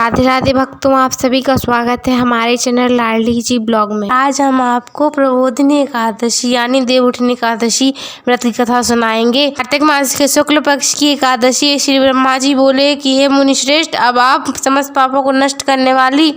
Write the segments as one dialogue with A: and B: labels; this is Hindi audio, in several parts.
A: राधे राधे भक्तों, आप सभी का स्वागत है हमारे चैनल लाडली जी ब्लॉग में। आज हम आपको प्रबोधिनी एकादशी यानी देवउठनी एकादशी व्रत की कथा सुनाएंगे। कार्तिक मास के शुक्ल पक्ष की एकादशी श्री ब्रह्मा जी बोले कि हे मुनिश्रेष्ठ, अब आप समस्त पापों को नष्ट करने वाली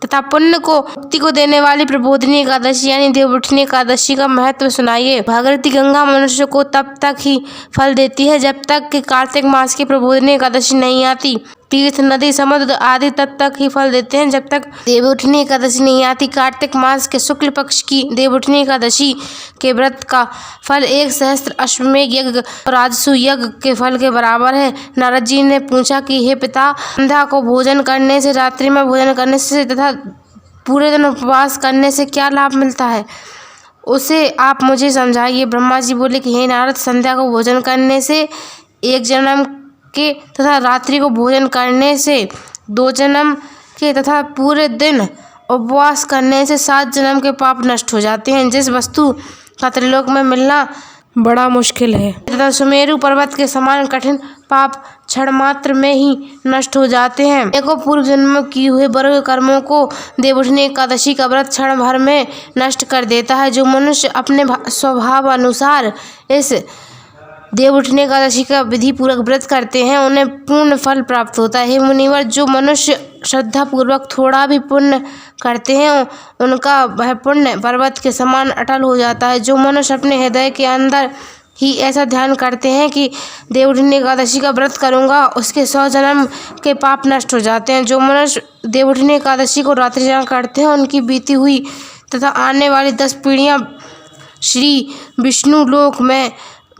A: तथा पुण्य को मुक्ति को देने वाली प्रबोधिनी एकादशी यानी देवउठनी एकादशी का महत्व सुनाइए। भागीरथी गंगा मनुष्य को तब तक ही फल देती है जब तक कि कार्तिक मास की प्रबोधिनी एकादशी नहीं आती। तीर्थ, नदी, समुद्र आदि तब तक ही फल देते हैं जब तक देवउठनी एकादशी नहीं आती। कार्तिक मास के शुक्ल पक्ष की देवउठनी एकादशी के व्रत का फल 1 सहस्त्र अश्वमेध यज्ञ और राजसूय यज्ञ के फल के बराबर है। नारद जी ने पूछा कि हे पिता, संध्या को भोजन करने से, रात्रि में भोजन करने से तथा पूरे दिन उपवास करने से क्या लाभ मिलता है, उसे आप मुझे समझाइए। ब्रह्मा जी बोले कि हे नारद, संध्या को भोजन करने से 1 जन्म के तथा रात्रि को भोजन करने से 2 जन्म के तथा पूरे दिन उपवास करने से 7 जन्म के पाप नष्ट हो जाते हैं, जिस वस्तु का त्रिलोक में मिलना बड़ा मुश्किल है तथा सुमेरु पर्वत के समान कठिन पाप क्षण मात्र में ही नष्ट हो जाते हैं। देखो, पूर्व जन्म की हुए वर्ग कर्मों को देवउठनी एकादशी का व्रत क्षण भर में नष्ट कर देता है। जो मनुष्य अपने स्वभाव अनुसार इस देवउठनी एकादशी का विधि पूर्वक व्रत करते हैं उन्हें पूर्ण फल प्राप्त होता है। हे मुनिवर, जो मनुष्य श्रद्धा पूर्वक थोड़ा भी पुण्य करते हैं उनका वह पुण्य पर्वत के समान अटल हो जाता है। जो मनुष्य अपने हृदय के अंदर ही ऐसा ध्यान करते हैं कि देवउठनी एकादशी का व्रत करूंगा, उसके 100 जन्म के पाप नष्ट हो जाते हैं। जो मनुष्य देवउठनी एकादशी को रात्रि जागरण करते हैं उनकी बीती हुई तथा आने वाली 10 पीढ़ियां श्री विष्णु लोक में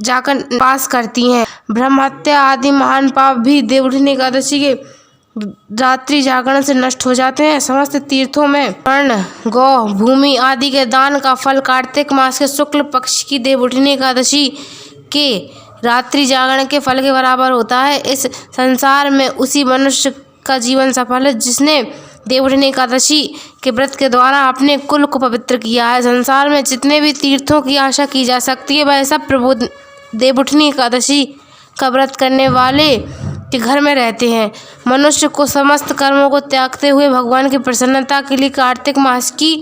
A: जाकर पास करती हैं। ब्रह्म हत्या आदि महान पाप भी देवउठनी एकादशी के रात्रि जागरण से नष्ट हो जाते हैं। समस्त तीर्थों में वर्ण, गौ, भूमि आदि के दान का फल कार्तिक मास के शुक्ल पक्ष की देवउठनी एकादशी के रात्रि जागरण के फल के बराबर होता है। इस संसार में उसी मनुष्य का जीवन सफल है जिसने देवउठनी एकादशी के व्रत के द्वारा अपने कुल को पवित्र किया है। संसार में जितने भी तीर्थों की आशा की जा सकती है वह सब देवउठनी एकादशी का व्रत करने वाले के घर में रहते हैं। मनुष्य को समस्त कर्मों को त्यागते हुए भगवान की प्रसन्नता के लिए कार्तिक मास की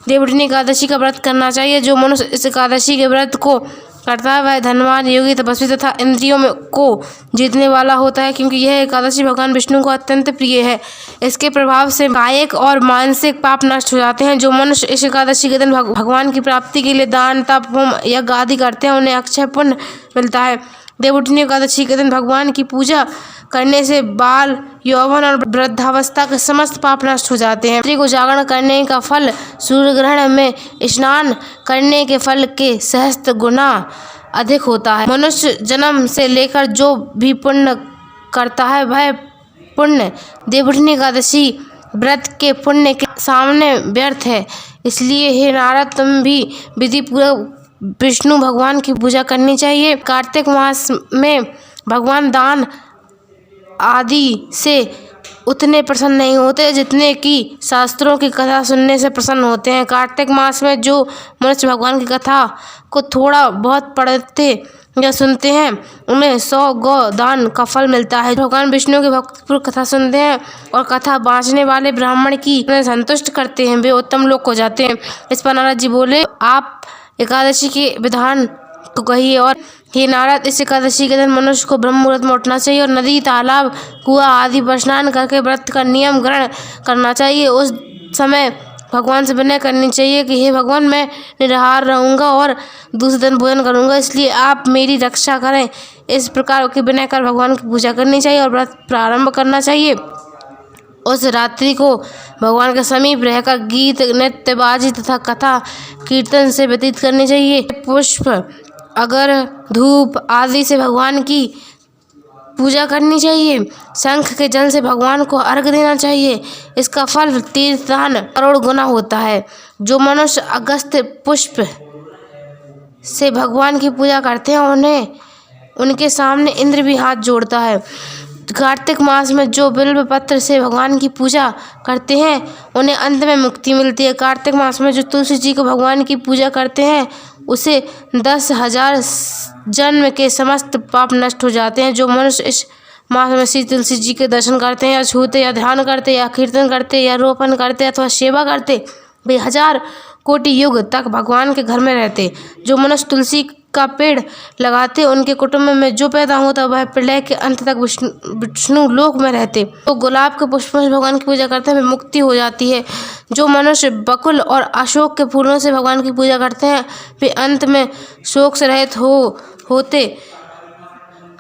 A: देवउठनी एकादशी का व्रत करना चाहिए। जो मनुष्य इस एकादशी के व्रत को करता है वह धनवान, योगी, तपस्वी तथा इंद्रियों में को जीतने वाला होता है, क्योंकि यह एकादशी भगवान विष्णु को अत्यंत प्रिय है। इसके प्रभाव से कायिक और मानसिक पाप नष्ट हो जाते हैं। जो मनुष्य इस एकादशी के दिन भगवान की प्राप्ति के लिए दान, तप, होम, यज्ञ आदि करते हैं उन्हें अक्षय पुण्य मिलता है। देवउठनी एकादशी के दिन भगवान की पूजा करने से बाल, यौवन और वृद्धावस्था के समस्त पाप नष्ट हो जाते हैं। रात्रि को जागरण करने का फल सूर्य ग्रहण में स्नान करने के फल के सहस्त्र गुना अधिक होता है। मनुष्य जन्म से लेकर जो भी पुण्य करता है वह पुण्य देवउठनी एकादशी व्रत के पुण्य के सामने व्यर्थ है। इसलिए हे नारद, तुम भी विधि पूर्वक विष्णु भगवान की पूजा करनी चाहिए। कार्तिक मास में भगवान दान आदि से उतने प्रसन्न नहीं होते जितने कि शास्त्रों की कथा सुनने से प्रसन्न होते हैं। कार्तिक मास में जो मनुष्य भगवान की कथा को थोड़ा बहुत पढ़ते या सुनते हैं उन्हें 100 गौ दान का फल मिलता है। भगवान विष्णु की भक्तिपूर्वक कथा सुनते हैं और कथा बाँचने वाले ब्राह्मण की उन्हें संतुष्ट करते हैं, वे उत्तम लोक को जाते हैं। इस पर नारद जी बोले, आप एकादशी के विधान को कहिए। और हे नारद, इस एकादशी के दिन मनुष्य को ब्रह्म मुहूर्त में उठना चाहिए और नदी, तालाब, कुआं आदि पर स्नान करके व्रत का नियम ग्रहण करना चाहिए। उस समय भगवान से विनय करनी चाहिए कि हे भगवान, मैं निराहार रहूँगा और दूसरे दिन भोजन करूँगा, इसलिए आप मेरी रक्षा करें। इस प्रकार की विनय कर भगवान की पूजा करनी चाहिए और व्रत प्रारंभ करना चाहिए। उस रात्रि को भगवान के समीप रहकर गीत, नृत्य, बाजी तथा कथा कीर्तन से व्यतीत करनी चाहिए। पुष्प, अगर, धूप आदि से भगवान की पूजा करनी चाहिए। शंख के जल से भगवान को अर्घ्य देना चाहिए। इसका फल तीर्थदान करोड़ गुना होता है। जो मनुष्य अगस्त्य पुष्प से भगवान की पूजा करते हैं उन्हें उनके सामने इंद्र भी हाथ जोड़ता है। कार्तिक मास में जो बिल्व पत्र से भगवान की पूजा करते हैं उन्हें अंत में मुक्ति मिलती है। कार्तिक मास में जो तुलसी जी को भगवान की पूजा करते हैं उसे 10,000 जन्म के समस्त पाप नष्ट हो जाते हैं। जो मनुष्य इस मास में श्री तुलसी जी के दर्शन करते हैं या छूते या ध्यान करते या कीर्तन करते या रोपण करते अथवा सेवा करते, वे 1000 कोटि युग तक भगवान के घर में रहते। जो मनुष्य तुलसी का पेड़ लगाते उनके कुटुंब में जो पैदा होता वह प्रलय के अंत तक विष्णु लोक में रहते। तो गुलाब के पुष्पों से भगवान की पूजा करते हैं वे मुक्ति हो जाती है। जो मनुष्य बकुल और अशोक के फूलों से भगवान की पूजा करते हैं वे अंत में शोक से रहित होते।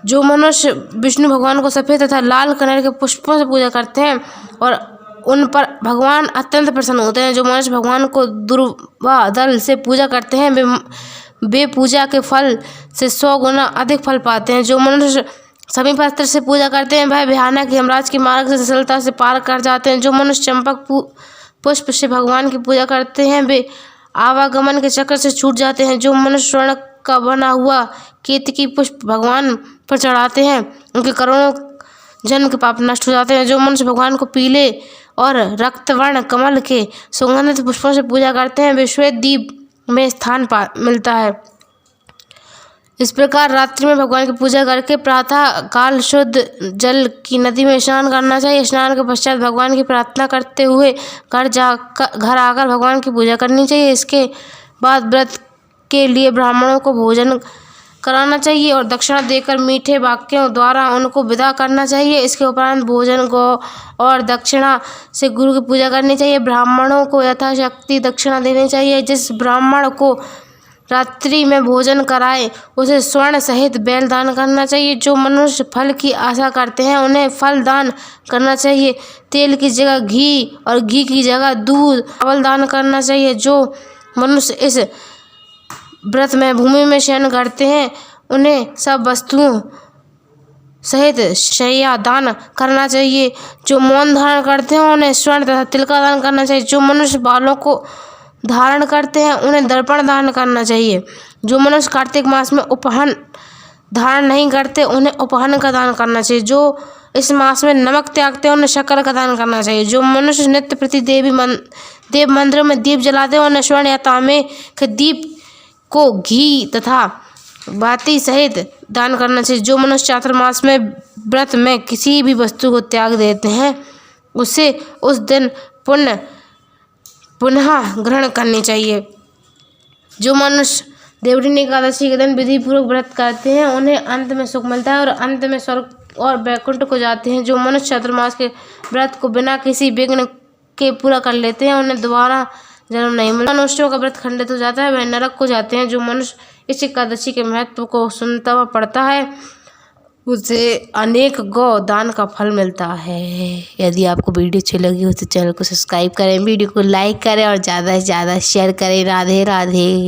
A: जो मनुष्य विष्णु भगवान को सफ़ेद तथा लाल कलर के पुष्पों से पूजा करते हैं और उन पर भगवान अत्यंत प्रसन्न होते हैं। जो मनुष्य भगवान को दूर्वा दल से पूजा करते हैं वे पूजा के फल से 100 गुना अधिक फल पाते हैं। जो मनुष्य समीप अस्त्र से पूजा करते हैं वह भयानक यमराज के मार्ग से सरलता से पार कर जाते हैं। जो मनुष्य चंपक पुष्प से भगवान की पूजा करते हैं वे आवागमन के चक्र से छूट जाते हैं। जो मनुष्य स्वर्ण का बना हुआ केतकी पुष्प भगवान पर चढ़ाते हैं उनके करोड़ों जन्म के पाप नष्ट हो जाते हैं। जो मनुष्य भगवान को पीले और रक्तवर्ण कमल के सुगंधित पुष्पों से पूजा करते हैं वे श्वेत दीप में स्थान मिलता है। इस प्रकार रात्रि में भगवान की पूजा करके प्रातः काल शुद्ध जल की नदी में स्नान करना चाहिए। स्नान के पश्चात भगवान की प्रार्थना करते हुए घर आकर भगवान की पूजा करनी चाहिए। इसके बाद व्रत के लिए ब्राह्मणों को भोजन कराना चाहिए और दक्षिणा देकर मीठे वाक्यों द्वारा उनको विदा करना चाहिए। इसके उपरांत भोजन गौ और दक्षिणा से गुरु की पूजा करनी चाहिए। ब्राह्मणों को यथाशक्ति दक्षिणा देनी चाहिए। जिस ब्राह्मण को रात्रि में भोजन कराए उसे स्वर्ण सहित बैल दान करना चाहिए। जो मनुष्य फल की आशा करते हैं उन्हें फल दान करना चाहिए। तेल की जगह घी और घी की जगह दूध चावल दान करना चाहिए। जो मनुष्य इस व्रत में भूमि में शयन करते हैं उन्हें सब वस्तुओं सहित शैया दान करना चाहिए। जो मौन धारण करते हैं उन्हें स्वर्ण तथा तिल का दान करना चाहिए। जो मनुष्य बालों को धारण करते हैं उन्हें दर्पण दान करना चाहिए। जो मनुष्य कार्तिक मास में उपहन धारण नहीं करते उन्हें उपहन का दान करना चाहिए। जो इस मास में नमक त्यागते हैं उन्हें शक्कर का दान करना चाहिए। जो मनुष्य नित्य प्रति देव मंदिरों में दीप जलाते हैं उन्हें स्वर्ण या तांबे के दीप को घी तथा बाती सहित दान करना चाहिए। जो मनुष्य चातुर्मास में व्रत में किसी भी वस्तु को त्याग देते हैं उसे उस दिन पुनः ग्रहण करनी चाहिए। जो मनुष्य देवउठनी एकादशी के दिन विधि पूर्वक व्रत करते हैं उन्हें अंत में सुख मिलता है और अंत में स्वर्ग और वैकुंठ को जाते हैं। जो मनुष्य चातुर्मास के व्रत को बिना किसी विघ्न के पूरा कर लेते हैं उन्हें दोबारा जन्म नहीं मिलता। मनुष्यों का व्रत खंडित हो जाता है वह नरक को जाते हैं। जो मनुष्य इस एकादशी के महत्व को सुनता व पढ़ता है उसे अनेक गौ दान का फल मिलता है। यदि आपको वीडियो अच्छी लगी हो तो चैनल को सब्सक्राइब करें, वीडियो को लाइक करें और ज़्यादा से ज़्यादा शेयर करें। राधे राधे।